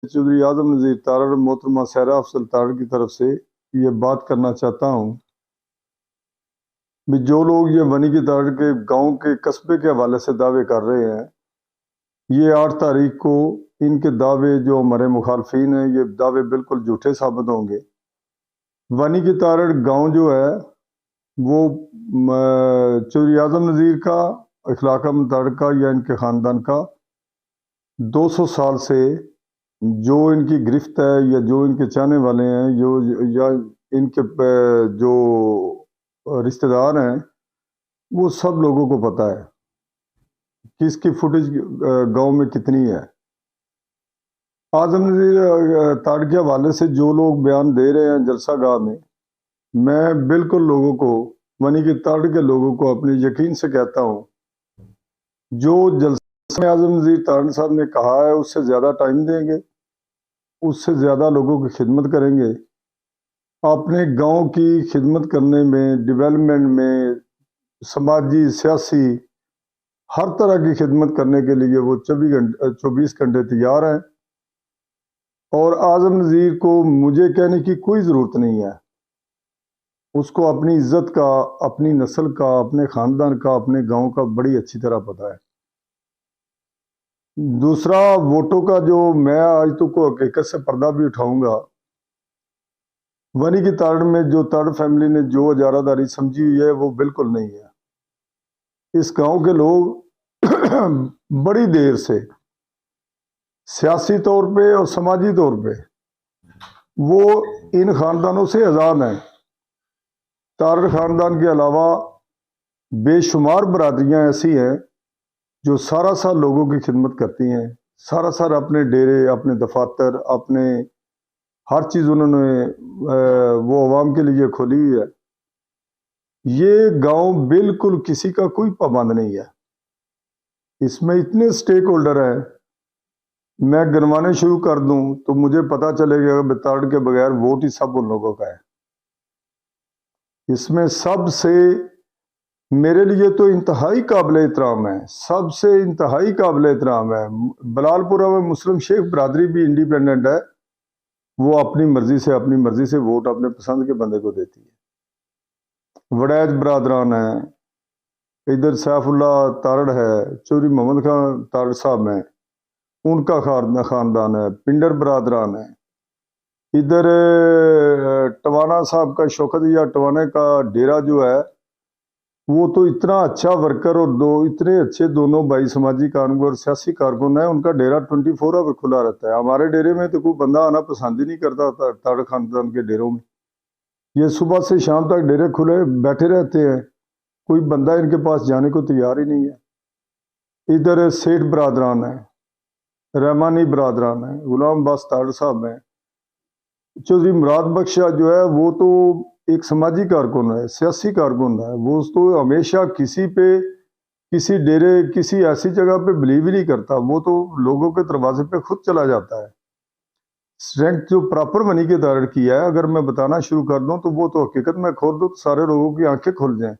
चौधरी आजम नज़ीर तारड़ मोहतरमा सहरा अफजल तारड़ की तरफ से ये बात करना चाहता हूँ कि जो लोग ये वनी की तारड़ के गांव के कस्बे के हवाले से दावे कर रहे हैं, ये 8 तारीख को इनके दावे जो हमारे मुखालफिन हैं, ये दावे बिल्कुल झूठे साबित होंगे। वनी की तारड़ गांव जो है वो चौधरी आजम नज़ीर का, इखलाका तारड़ का या इनके ख़ानदान का 200 साल से जो इनकी गिरफ्त है या जो इनके चाहने वाले हैं या इनके जो रिश्तेदार हैं, वो सब लोगों को पता है कि इसकी फुटेज गांव में कितनी है। आजम नज़ीर तारड़ के हवाले से जो लोग बयान दे रहे हैं जलसा गाह में, मैं बिल्कुल लोगों को, वनी की तारड़ के लोगों को अपने यकीन से कहता हूँ, जो जलसा में आजम नज़ीर तारड़ साहब ने कहा है उससे ज़्यादा टाइम देंगे, उससे ज़्यादा लोगों की खिदमत करेंगे। अपने गांव की खिदमत करने में, डेवलपमेंट में, समाजी सियासी हर तरह की खिदमत करने के लिए वो 24 घंटे तैयार हैं। और आजम नज़ीर को मुझे कहने की कोई ज़रूरत नहीं है, उसको अपनी इज्जत का, अपनी नस्ल का, अपने ख़ानदान का, अपने गांव का बड़ी अच्छी तरह पता है। दूसरा, वोटों का जो मैं आज तो को हकीकत से पर्दा भी उठाऊंगा, वनी की तारड़ में जो तारड़ फैमिली ने जो इजारादारी समझी हुई है वो बिल्कुल नहीं है। इस गांव के लोग बड़ी देर से सियासी तौर पे और समाजी तौर पे वो इन खानदानों से आज़ाद हैं। तारड़ खानदान के अलावा बेशुमार बरादरियां ऐसी हैं जो सारा साल लोगों की खिदमत करती हैं, सारा साल अपने डेरे, अपने दफातर, अपने हर चीज़ उन्होंने वो अवाम के लिए खोली हुई है। ये गांव बिल्कुल किसी का कोई पाबंद नहीं है, इसमें इतने स्टेक होल्डर हैं, मैं गिनवाने शुरू कर दूं तो मुझे पता चलेगा कि तारड़ के बगैर वोट ही सब उन लोगों का है। इसमें सबसे मेरे लिए तो इंतहाई काबिल एहतराम है, सबसे इंतहाई काबिल एहतराम है। बलालपुरा में मुस्लिम शेख बरादरी भी इंडिपेंडेंट है, वो अपनी मर्जी से वोट अपने पसंद के बंदे को देती है। वड़ैज बरादरान है, इधर सैफुल्ला तारड़ है, चौधरी मोहम्मद खान तारड़ साहब हैं, उनका ख़ानदान है, पिंडर बरादरान है, इधर टवाना साहब का, शौकत टवाने का डेरा जो है वो तो इतना अच्छा वर्कर और इतने अच्छे दोनों भाई समाजी कारकुन और सियासी कारकुन है, उनका डेरा 24 आवर खुला रहता है। हमारे डेरे में तो कोई बंदा आना पसंद ही नहीं करता तारड़ खानदान के डेरों में। ये सुबह से शाम तक डेरे खुले बैठे रहते हैं, कोई बंदा इनके पास जाने को तैयार ही नहीं है। इधर सेठ बरादरान है, रहमानी बरादरान है, गुलाम अब्बास तारड़ साहब हैं, चौधरी मुराद बख्शा जो है वो तो एक समाजी कारकुन है, सियासी कारकुन है, वो तो हमेशा किसी पे, किसी डेरे, किसी ऐसी जगह पे बिलीव ही नहीं करता, वो तो लोगों के दरवाजे पे खुद चला जाता है। स्ट्रेंथ जो प्रॉपर वनी के तारड़ की है, अगर मैं बताना शुरू कर दूं तो वो तो हकीकत में खोल दूं तो सारे लोगों की आंखें खुल जाएं।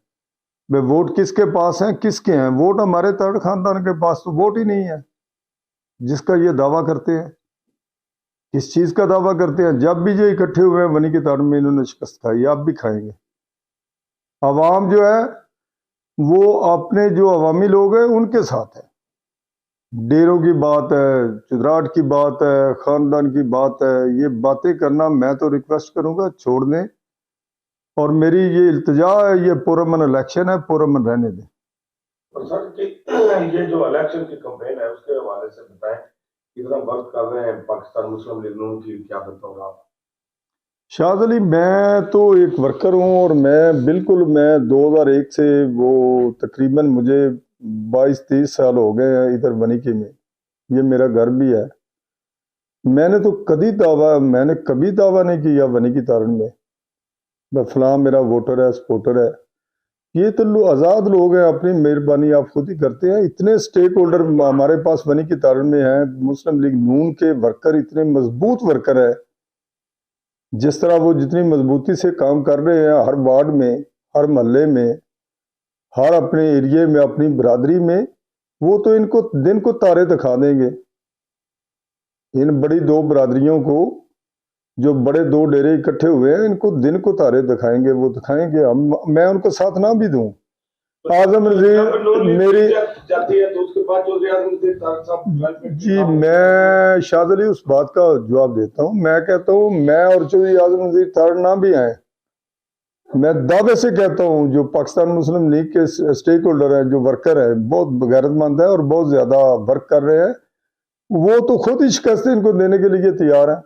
भाई वोट किसके पास हैं, किसके हैं? वोट हमारे तारड़ खानदान के पास तो वोट ही नहीं है, जिसका ये दावा करते हैं। किस चीज़ का दावा करते हैं? जब भी ये इकट्ठे हुए हैं वनी की तारड़ में इन्होंने शिकस्त खाई, आप भी खाएंगे। अवाम जो है वो अपने जो अवामी लोग हैं उनके साथ है। डेरों की बात है, चुदराट की बात है, खानदान की बात है, ये बातें करना मैं तो रिक्वेस्ट करूंगा छोड़ दें, और मेरी ये इल्तिजा है, ये पुरअमन इलेक्शन है, पुरअमन रहने दें। और सर ये जो इलेक्शन की कैंपेन है उसके हवाले से बताएं, कितना वर्क कर रहे हैं पाकिस्तान मुस्लिम लीग नून की, क्या बताऊंगा आप? शाहद अली, मैं तो एक वर्कर हूँ और मैं 2001 से वो तकरीबन मुझे 22-23 साल हो गए हैं इधर वनीकी में, ये मेरा घर भी है। मैंने कभी दावा नहीं किया वनी की तारड़ में फलां मेरा वोटर है, सपोर्टर है। ये तो आज़ाद लोग हैं, अपनी मेहरबानी आप खुद ही करते हैं। इतने स्टेक होल्डर हमारे पास वनी की तारड़ में हैं, मुस्लिम लीग नून के वर्कर इतने मजबूत वर्कर है, जिस तरह वो जितनी मजबूती से काम कर रहे हैं हर वार्ड में, हर महल्ले में, हर अपने एरिए में, अपनी बरादरी में, वो तो इनको दिन को तारे दिखा देंगे। इन बड़ी दो बरादरियों को, जो बड़े दो डेरे इकट्ठे हुए हैं, इनको दिन को तारे दिखाएंगे, वो दिखाएंगे। हम मैं उनको साथ ना भी दूं। आजम नजीर मेरी जाती है तो उसके बाद चौधरी आजम नजीर तारड़ साहब जी, मैं शाद अली उस बात का जवाब देता हूँ। मैं कहता हूँ मैं और चौधरी आजम नजीर तारड़ ना भी आए, मैं दावे से कहता हूँ जो पाकिस्तान मुस्लिम लीग के स्टेक होल्डर हैं, जो वर्कर है, बहुत गैरतमंद है और बहुत ज्यादा वर्क कर रहे हैं, वो तो खुद ही शिकस्त इनको देने के लिए तैयार है।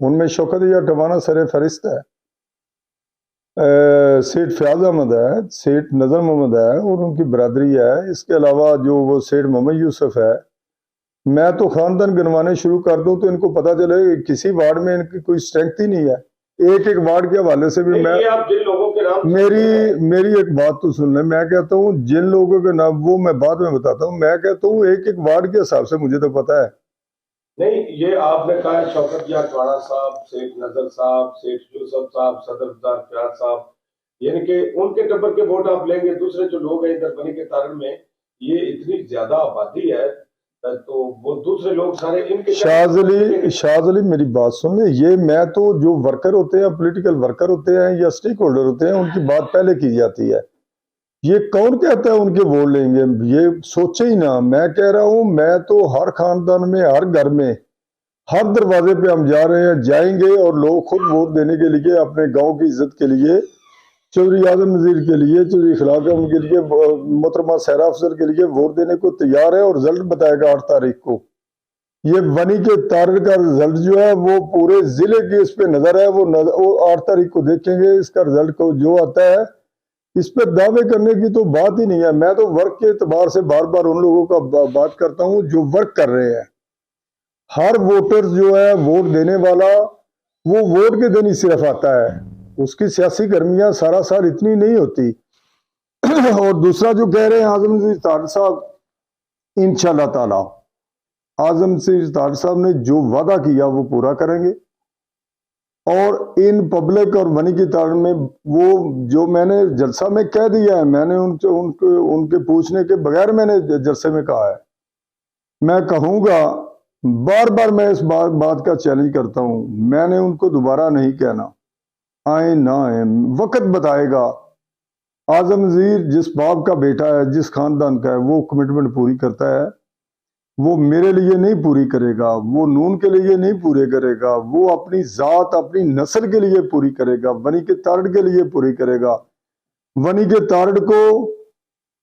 उनमें शौकत या टवाना सर फहरिस्त है, सेठ फयाज अहमद है, सेठ नजर मोहम्मद है और उनकी बरादरी है। इसके अलावा जो वो सेठ मोहम्मद यूसुफ है। मैं तो खानदान गिनवाने शुरू कर दूं तो इनको पता चले किसी वार्ड में इनकी कोई स्ट्रेंथ ही नहीं है। एक एक वार्ड के हवाले से भी मैं, आप जिन लोगों के नाम मेरी एक बात तो सुन ले। मैं कहता हूँ जिन लोगों के नाम वो मैं बाद में बताता हूँ। मैं कहता हूँ एक एक वार्ड के हिसाब से मुझे तो पता है। नहीं, ये आपने कहा है शौकत या टवाना साहब, सेठ नजर साहब, सेठ यूसुफ साहब, सदरदार फयाज साहब, यानी कि उनके टब्बर के वोट आप लेंगे। दूसरे जो लोग हैं इधर बनी के तारण में, ये इतनी ज्यादा आबादी है तो वो दूसरे लोग सारे इनके शाह अली मेरी बात सुन ले। ये मैं तो जो वर्कर होते हैं, पॉलिटिकल वर्कर होते हैं या स्टेक होल्डर होते हैं, उनकी बात पहले की जाती है। ये कौन कहता है उनके वोट लेंगे? ये सोचे ही ना। मैं कह रहा हूं मैं तो हर खानदान में, हर घर में, हर दरवाजे पे हम जा रहे हैं, जाएंगे और लोग खुद वोट देने के लिए, अपने गांव की इज्जत के लिए, चौधरी आजम नजीर के लिए, चौधरी खिलाफ उनके लिए, मोहतरमा सहरा अफसर के लिए वोट देने को तैयार है। और रिजल्ट बताएगा 8 तारीख को। ये बनी के तारड़ का रिजल्ट जो है वो पूरे जिले की इस पे नजर है। वो 8 तारीख को देखेंगे इसका रिजल्ट को जो आता है। इस पे दावे करने की तो बात ही नहीं है। मैं तो वर्क के एतबार से बार बार उन लोगों का बात करता हूं जो वर्क कर रहे हैं। हर वोटर जो है वोट देने वाला, वो वोट के दिन ही सिर्फ आता है। उसकी सियासी गर्मियां सारा साल इतनी नहीं होती। और दूसरा जो कह रहे हैं आजम नजीर तारड़ साहब, इंशाल्लाह ताला आजम नजीर तारड़ साहब ने जो वादा किया वो पूरा करेंगे। और इन पब्लिक और बनी की ताड़ में वो जो मैंने जलसा में कह दिया है, मैंने उनके पूछने के बगैर मैंने जलसे में कहा है। मैं कहूंगा बार बार, मैं इस बात का चैलेंज करता हूं, मैंने उनको दोबारा नहीं कहना। आए ना आए वक्त बताएगा। आजम नजीर जिस बाप का बेटा है, जिस खानदान का है, वो कमिटमेंट पूरी करता है। वो मेरे लिए नहीं पूरी करेगा, वो नून के लिए नहीं पूरे करेगा, वो अपनी जात, अपनी नस्ल के लिए पूरी करेगा, बनी के तारड़ के लिए पूरी करेगा। बनी के तारड़ को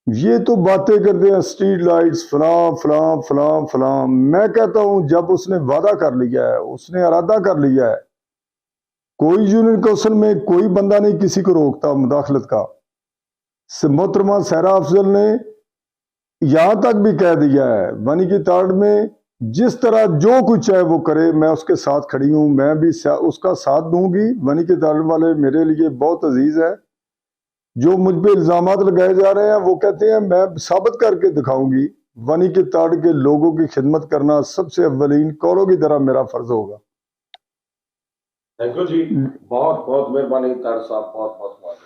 ये तो बातें करते हैं स्ट्रीट लाइट्स फलां फलां फलां फलां। मैं कहता हूं जब उसने वादा कर लिया है, उसने इरादा कर लिया है, कोई यूनियन काउंसिल में कोई बंदा नहीं किसी को रोकता मुदाखलत का। मोहतरमा सहरा अफजल ने यहां तक भी कह दिया है बनी की ताड़ में जिस तरह जो कुछ है वो करे, मैं उसके साथ खड़ी हूं, मैं भी उसका साथ दूंगी। बनी की ताड़ वाले मेरे लिए बहुत अजीज है। जो मुझ पे इल्जामात लगाए जा रहे हैं वो कहते हैं मैं साबित करके दिखाऊंगी। बनी की ताड़ के लोगों की खिदमत करना सबसे अव्वलीन कौलों की तरह मेरा फर्ज होगा। थैंक यू जी, बहुत बहुत मेहरबानी तारड़ साहब, बहुत बहुत